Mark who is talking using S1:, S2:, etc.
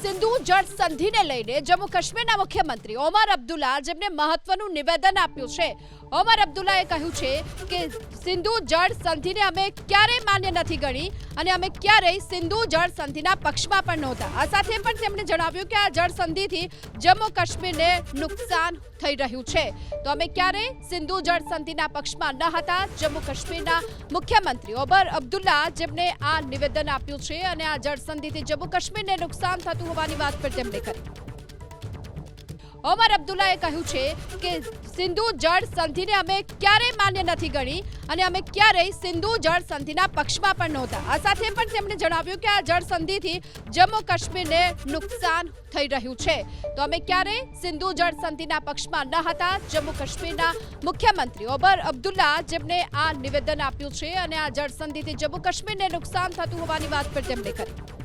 S1: સિંધુ જળ સંધિને લઈને જમ્મુ કાશ્મીરના મુખ્યમંત્રી ઓમર અબ્દુલ્લા જેમને મહત્વનું નિવેદન આપ્યું છે। ઓમર અબ્દુલ્લાએ કહ્યું છે કે સિંધુ જળ સંધિને અમે ક્યારેય માન્ય નથી ગણી અને અમે ક્યારેય સિંધુ જળ સંધિના પક્ષમાં પણ નહોતા। આ સાથે પણ તેમણે જણાવ્યું કે આ જળ સંધિથી જમ્મુ કાશ્મીરને નુકસાન થઈ રહ્યું છે, તો અમે ક્યારેય સિંધુ જળ સંધિના પક્ષમાં ન હતા। જમ્મુ કાશ્મીરના મુખ્યમંત્રી ઓમર અબ્દુલ્લા જેમને આ નિવેદન આપ્યું છે અને આ જળ સંધિથી જમ્મુ કાશ્મીરને નુકસાન થતું હોવાની વાત પર તેમણે કરી। ઓમર અબ્દુલ્લાએ કહ્યું છે કે સિંધુ જળ સંધિને અમે ક્યારેય માન્ય નથી ગણી અને અમે ક્યારેય સિંધુ જળ સંધિના પક્ષમાં પણ નહોતા। આ સાથે પણ તેમણે જણાવ્યું કે આ જળ સંધિથી જમ્મુ કાશ્મીરને નુકસાન થઈ રહ્યું છે, તો અમે ક્યારેય સિંધુ જળ સંધિના પક્ષમાં ન હતા। જમ્મુ કાશ્મીરના મુખ્યમંત્રી ઓમર અબ્દુલ્લા જેમને આ નિવેદન આપ્યું છે અને આ જળ સંધિથી જમ્મુ કાશ્મીરને નુકસાન થતું હોવાની વાત પર તેમણે કરી।